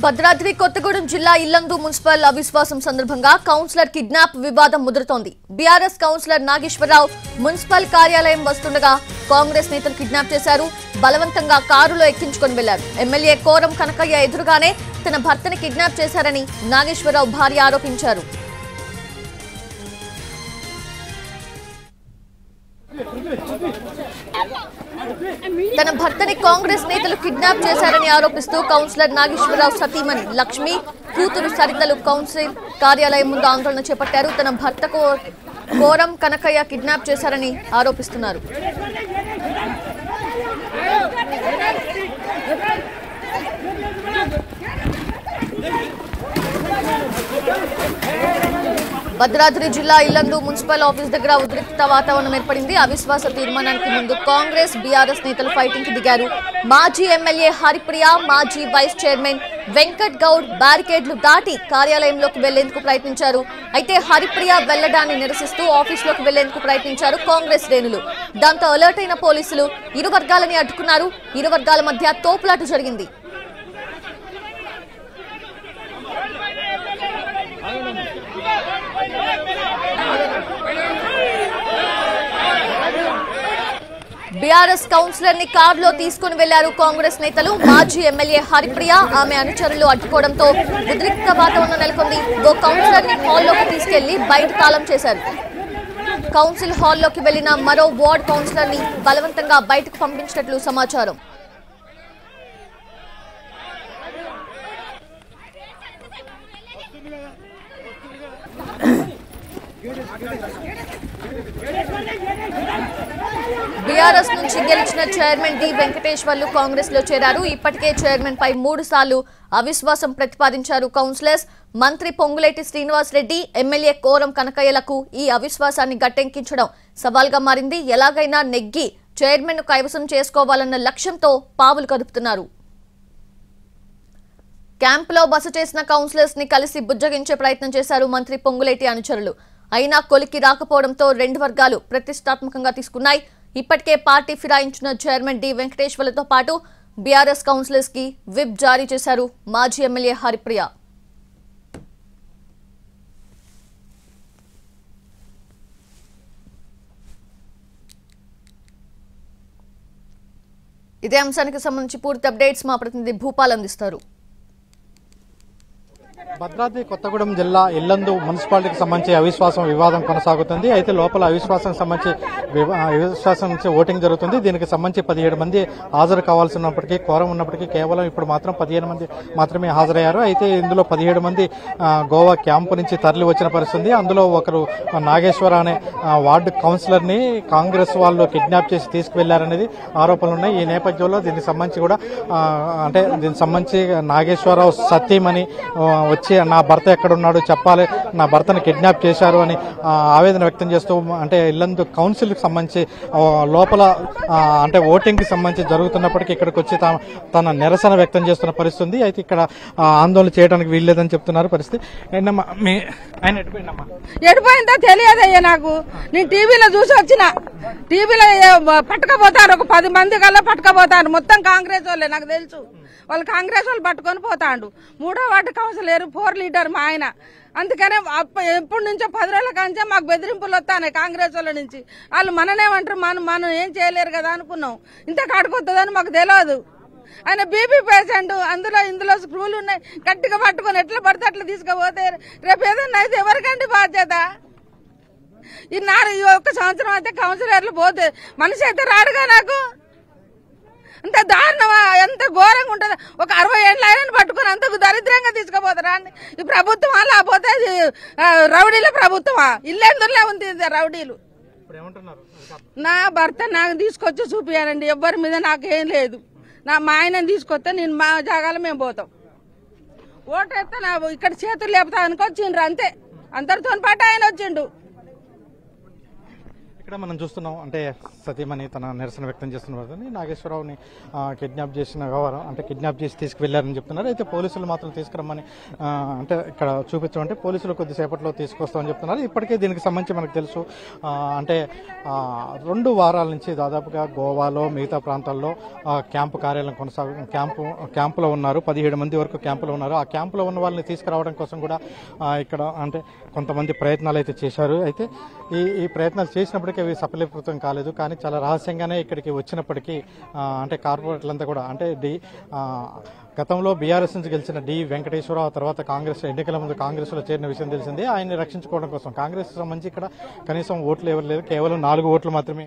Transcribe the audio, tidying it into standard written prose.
భద్రాద్రి కొత్తగూడెం జిల్లా ఇల్లందు మున్సిపల్ అవిశ్వాసం సందర్భంగా కౌన్సిలర్ కిడ్నాప్ వివాదం ముదురుతోంది. బీఆర్ఎస్ కౌన్సిలర్ నాగేశ్వరరావు మున్సిపల్ కార్యాలయం వస్తుండగా కాంగ్రెస్ నేతలు కిడ్నాప్ చేశారు. బలవంతంగా కారులో ఎక్కించుకొని వెళ్లారు. ఎమ్మెల్యే కోరం కనకయ్య ఎదురుగానే తన భర్తని కిడ్నాప్ చేశారని నాగేశ్వరరావు భార్య ఆరోపించారు. తన భర్తని కాంగ్రెస్ నేతలు కిడ్నాప్ చేశారని ఆరోపిస్తూ కౌన్సిలర్ నాగేశ్వరరావు సతీమణి లక్ష్మి, కూతురు సరితలు కౌన్సిల్ కార్యాలయం ముందు ఆందోళన చేపట్టారు. తన భర్త కోరం కనకయ్య కిడ్నాప్ చేశారని ఆరోపిస్తున్నారు. భద్రాద్రి జిల్లా ఇల్లందు మున్సిపల్ ఆఫీస్ దగ్గర ఉద్రిక్త వాతావరణం ఏర్పడింది. అవిశ్వాస తీర్మానానికి ముందు కాంగ్రెస్ బీఆర్ఎస్ నేతలు ఫైటింగ్ కి దిగారు. మాజీ ఎమ్మెల్యే హరిప్రియ, మాజీ వైస్ చైర్మన్ వెంకట్ గౌడ్ బ్యారికేడ్లు దాటి కార్యాలయంలోకి వెళ్లేందుకు ప్రయత్నించారు. అయితే హరిప్రియ వెళ్లడాన్ని నిరసిస్తూ ఆఫీసులోకి వెళ్లేందుకు ప్రయత్నించారు కాంగ్రెస్ శ్రేణులు. దాంతో అలర్ట్ అయిన పోలీసులు ఇరు వర్గాలని అడ్డుకున్నారు. ఇరు వర్గాల మధ్య తోపులాట జరిగింది. బీఆర్ఎస్ కౌన్సిలర్ ని కారులో తీసుకుని వెళ్లారు కాంగ్రెస్ నేతలు. మాజీ ఎమ్మెల్యే హరిప్రియ, ఆమె అనుచరులు అడ్డుకోవడంతో ఉద్రిక్త వాతావరణం నెలకొంది. ఓ కౌన్సిలర్ ని హాల్లోకి తీసుకెళ్లి బయట తాళం చేశారు. కౌన్సిల్ హాల్లోకి వెళ్లిన మరో వార్డ్ కౌన్సిలర్ ని బలవంతంగా బయటకు పంపించినట్లు సమాచారం. బీఆర్ఎస్ నుంచి గెలిచిన చైర్మన్ డి వెంకటేశ్వర్లు కాంగ్రెస్ లో చేరారు. ఇప్పటికే చైర్మన్ పై 3 సార్లు అవిశ్వాసం ప్రతిపాదించారు కౌన్సిలర్స్. మంత్రి పొంగులేటి శ్రీనివాస్ రెడ్డి, ఎమ్మెల్యే కోరం కనకయ్యలకు ఈ అవిశ్వాసాన్ని గట్టెక్కించడం సవాల్గా మారింది. ఎలాగైనా నెగ్గి చైర్మన్ ను కైవసం చేసుకోవాలన్న లక్ష్యంతో పావులు కదుపుతున్నారు. క్యాంపులో బస చేసిన కౌన్సిలర్స్ ని కలిసి బుజ్జగించే ప్రయత్నం చేశారు మంత్రి పొంగులేటి అనుచరులు. అయినా కొలికి రాకపోవడంతో రెండు వర్గాలు ప్రతిష్టాత్మకంగా తీసుకున్నాయి. ఇప్పటికే పార్టీ ఫిరాయించిన చైర్మన్ డి వెంకటేశ్వర్లతో పాటు బీఆర్ఎస్ కౌన్సిలర్స్ కి విప్ జారీ చేశారు మాజీ ఎమ్మెల్యే హరిప్రియ. ఇదే అంశానికి సంబంధించి పూర్తి అప్డేట్స్ మా ప్రతినిధి భూపాల్ అందిస్తారు. భద్రాద్రి కొత్తగూడెం జిల్లా ఇల్లందు మున్సిపాలిటీకి సంబంధించి అవిశ్వాసం వివాదం కొనసాగుతుంది. అయితే లోపల అవిశ్వాసం నుంచి ఓటింగ్ జరుగుతుంది. దీనికి సంబంధించి 17 మంది హాజరు కావాల్సి ఉన్నప్పటికీ, కోరం ఉన్నప్పటికీ కేవలం ఇప్పుడు మాత్రం 15 మంది మాత్రమే హాజరయ్యారు. అయితే ఇందులో 17 మంది గోవా క్యాంపు నుంచి తరలి వచ్చిన పరిస్థితి. అందులో ఒకరు నాగేశ్వర అనే వార్డు కౌన్సిలర్ ని కాంగ్రెస్ వాళ్ళు కిడ్నాప్ చేసి తీసుకువెళ్లారనేది ఆరోపణలు ఉన్నాయి. ఈ నేపథ్యంలో దీనికి సంబంధించి కూడా దీనికి సంబంధించి నాగేశ్వరరావు సతీమణి వచ్చి నా భర్త ఎక్కడున్నాడు చెప్పాలి, నా భర్తను కిడ్నాప్ చేశారు అని ఆవేదన వ్యక్తం చేస్తూ ఇల్లందు కౌన్సిల్ కి సంబంధించి లోపల ఓటింగ్ కి సంబంధించి జరుగుతున్నప్పటికీ ఇక్కడికి వచ్చి తన నిరసన వ్యక్తం చేస్తున్న పరిస్థితి. అయితే ఇక్కడ ఆందోళన చేయడానికి వీల్లేదని చెప్తున్నారు పరిస్థితి. ఆయన ఎడిపోయిందో తెలియదయ్యా నాకు. నేను టీవీలో చూసి వచ్చిన, టీవీలో పట్టుకపోతారు, ఒక 10 మంది కల్లా పట్టుకపోతారు. మొత్తం కాంగ్రెస్ వాళ్ళే, నాకు తెలుసు. వాళ్ళు కాంగ్రెస్ వాళ్ళు పట్టుకొని పోతాండు. 3వ వార్డు కౌన్సిలర్ 4 లీడర్ మా ఆయన. అందుకనే ఎప్పటి నుంచో 10 రోజుల కంచే మాకు బెదిరింపులు వస్తాయి కాంగ్రెస్ వాళ్ళ నుంచి. వాళ్ళు మననేమంటారు, మనం ఏం చేయలేరు కదా అనుకున్నాం. ఇంత కాడుకొస్తుందని మాకు తెలియదు. ఆయన బీపీ పేషెంట్, ఇందులో స్క్రూలు ఉన్నాయి, గట్టిగా పట్టుకొని ఎట్లా పడితే అట్లా తీసుకుపోతే రేపు ఏదన్నా అయితే ఎవరికండి బాధ్యత? ఈ 1 సంవత్సరం అయితే కౌన్సిలర్లు పోతే మనిషి అయితే రాడుగా. నాకు అంత దారుణమా, ఎంత ఘోరంగా ఉంటుంది? ఒక 60 ఏళ్ళ ఆయన పట్టుకుని అంత దరిద్రంగా తీసుకుపోతారా అండి ఈ ప్రభుత్వం? లేకపోతే రౌడీల ప్రభుత్వమా? ఇల్లెందులో ఉంది రౌడీలు. నా భర్త నాకు తీసుకొచ్చి చూపియానండి. ఎవ్వరి మీద నాకేం లేదు. మా ఆయనని తీసుకొస్తే నేను మా జాగాలో మేము పోతాం. ఓటేస్తే నా ఇక్కడ చేతులు లేపుతా అనుకొచ్చిండ్రు అంతే. అందరితో పాటు ఆయన వచ్చిండు. ఇక్కడ మనం చూస్తున్నాం అంటే సతీమణి తన నిరసన వ్యక్తం చేస్తున్న నాగేశ్వరరావుని కిడ్నాప్ చేసిన వ్యవహారం అంటే కిడ్నాప్ చేసి తీసుకువెళ్లారని చెప్తున్నారు. అయితే పోలీసులు మాత్రం తీసుకురమ్మని అంటే ఇక్కడ చూపించమంటే పోలీసులు కొద్దిసేపట్లో తీసుకొస్తామని చెప్తున్నారు. ఇప్పటికే దీనికి సంబంధించి మనకు తెలుసు అంటే 2 వారాల నుంచి దాదాపుగా గోవాలో మిగతా ప్రాంతాల్లో క్యాంపు కార్యాలయం క్యాంపులో ఉన్నారు. 17 మంది వరకు క్యాంపులో ఉన్నారు. ఆ క్యాంపులో ఉన్న వాళ్ళని తీసుకురావడం కోసం కూడా ఇక్కడ అంటే కొంతమంది ప్రయత్నాలు అయితే చేశారు. అయితే ఈ ప్రయత్నాలు చేసినప్పటికీ అవి సఫలీకృతం కాలేదు. కానీ చాలా రహస్యంగానే ఇక్కడికి వచ్చినప్పటికీ అంటే కార్పొరేట్లంతా కూడా అంటే గతంలో బీఆర్ఎస్ నుంచి గెలిచిన వెంకటేశ్వరరావు తర్వాత కాంగ్రెస్ ఎన్నికల ముందు కాంగ్రెస్ లో చేరిన విషయం తెలిసిందే. ఆయన్ని రక్షించుకోవడం కోసం కాంగ్రెస్ సంబంధించి ఇక్కడ కనీసం ఓట్లు ఎవరు లేదు, కేవలం 4 ఓట్లు మాత్రమే